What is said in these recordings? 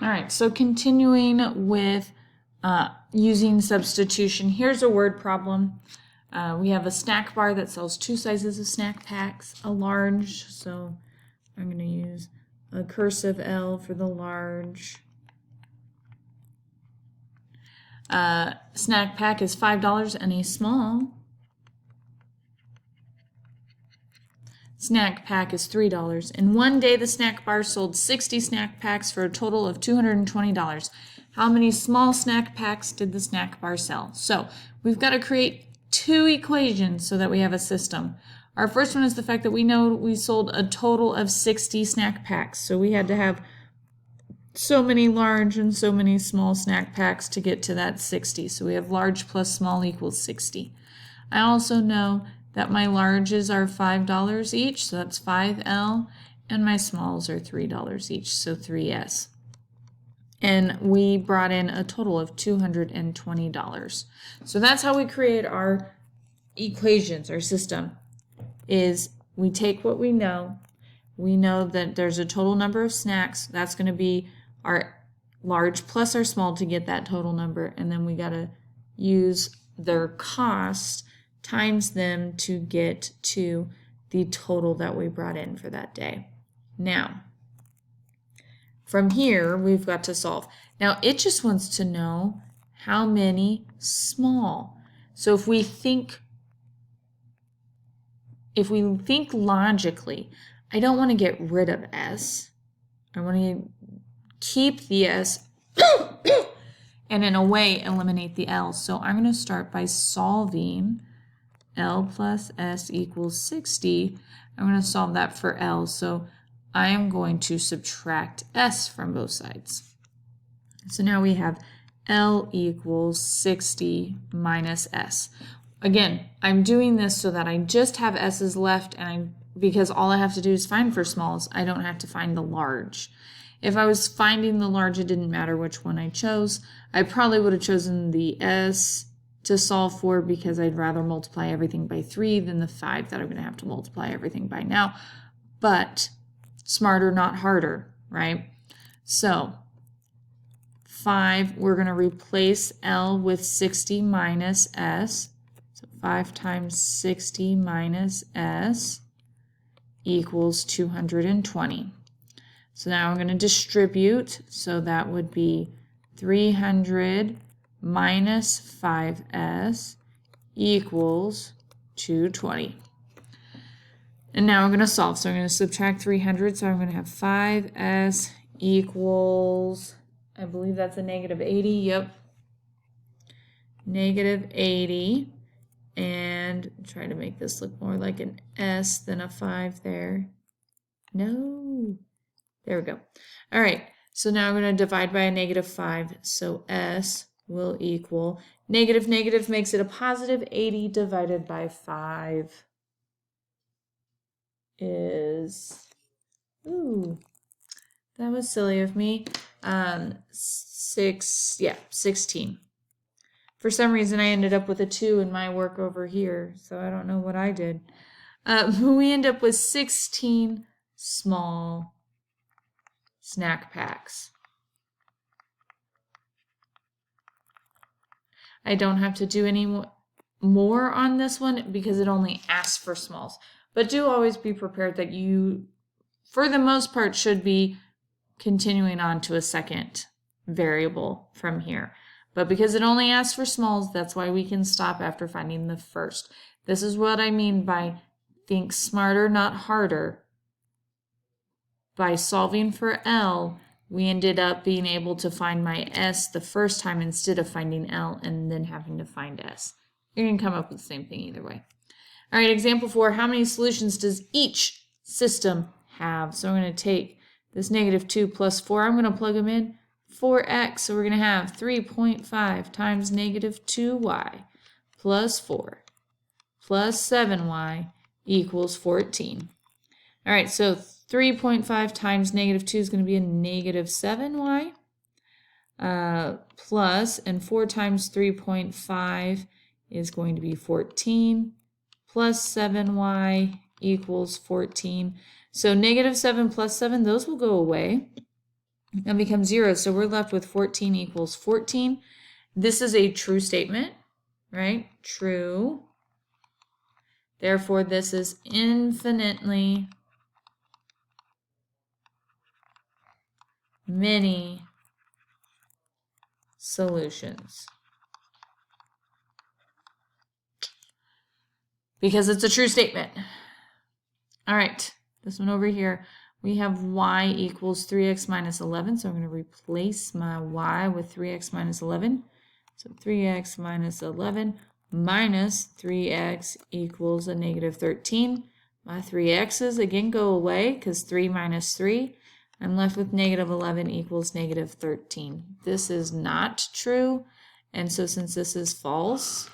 All right, so continuing with using substitution, here's a word problem. We have a snack bar that sells 2 sizes of snack packs, a large, so I'm going to use a cursive L for the large. Snack pack is $5 and a small snack pack is $3. In one day, the snack bar sold 60 snack packs for a total of $220. How many small snack packs did the snack bar sell? So we've got to create 2 equations so that we have a system. Our first one is the fact that we know we sold a total of 60 snack packs. So we had to have so many large and so many small snack packs to get to that 60. So we have large plus small equals 60. I also know that my larges are $5 each, so that's 5L, and my smalls are $3 each, so 3S. And we brought in a total of $220. So that's how we create our equations, our system, is we take what we know that there's a total number of snacks, that's going to be our large plus our small to get that total number, and then we got to use their cost times them to get to the total that we brought in for that day. Now, from here, we've got to solve. Now, it just wants to know how many small. So if we think logically, I don't want to get rid of S. I want to keep the S and in a way eliminate the L. So I'm going to start by solving L plus S equals 60. I'm going to solve that for L. So I am going to subtract S from both sides. So now we have L equals 60 minus S. Again, I'm doing this so that I just have S's left, and because all I have to do is find for smalls, I don't have to find the large. If I was finding the large, it didn't matter which one I chose. I probably would have chosen the S to solve for because I'd rather multiply everything by 3 than the 5 that I'm going to have to multiply everything by now. But smarter, not harder, right? So 5, we're going to replace L with 60 minus S. So 5 times 60 minus S equals 220. So now I'm going to distribute. So that would be 300 minus 5S equals 220. And now I'm going to solve. So I'm going to subtract 300. So I'm going to have 5S equals, I believe that's a negative 80. Yep. Negative 80. And try to make this look more like an S than a 5 there. No. There we go. All right. So now I'm going to divide by a negative 5. So S will equal negative makes it a positive 80 divided by 5 is, ooh, that was silly of me, 16. For some reason I ended up with a 2 in my work over here, so I don't know what I did. We end up with 16 small snack packs. I don't have to do any more on this one because it only asks for smalls. But do always be prepared that you, for the most part, should be continuing on to a second variable from here. But because it only asks for smalls, that's why we can stop after finding the first. This is what I mean by think smarter, not harder. By solving for L, we ended up being able to find my S the first time instead of finding L and then having to find S. You're going to come up with the same thing either way. All right, example 4, how many solutions does each system have? So I'm going to take this negative 2 plus 4. I'm going to plug them in. 4x, so we're going to have 3.5 times negative 2y plus 4 plus 7y equals 14. All right, so 3.5 times negative 2 is going to be a negative 7y plus, and 4 times 3.5 is going to be 14 plus 7y equals 14. So negative 7 plus 7, those will go away. That becomes 0. So we're left with 14 equals 14. This is a true statement, right? True. Therefore, this is infinitely many solutions. Because it's a true statement. All right, this one over here. We have y equals 3x minus 11, so I'm going to replace my y with 3x minus 11. So 3x minus 11 minus 3x equals a negative 13. My 3x's again go away because 3 minus 3. I'm left with negative 11 equals negative 13. This is not true, and so since this is false,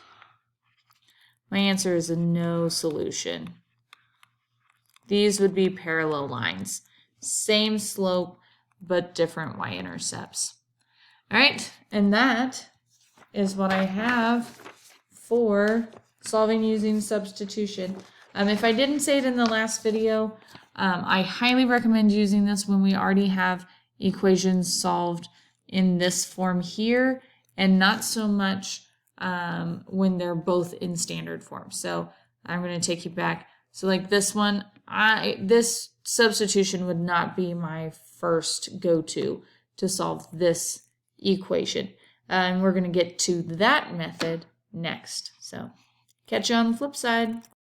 my answer is a no solution. These would be parallel lines. Same slope, but different y-intercepts. All right, and that is what I have for solving using substitution. If I didn't say it in the last video, I highly recommend using this when we already have equations solved in this form here, and not so much when they're both in standard form. So I'm going to take you back. So like this one, this substitution would not be my first go-to to solve this equation. And we're going to get to that method next. So catch you on the flip side.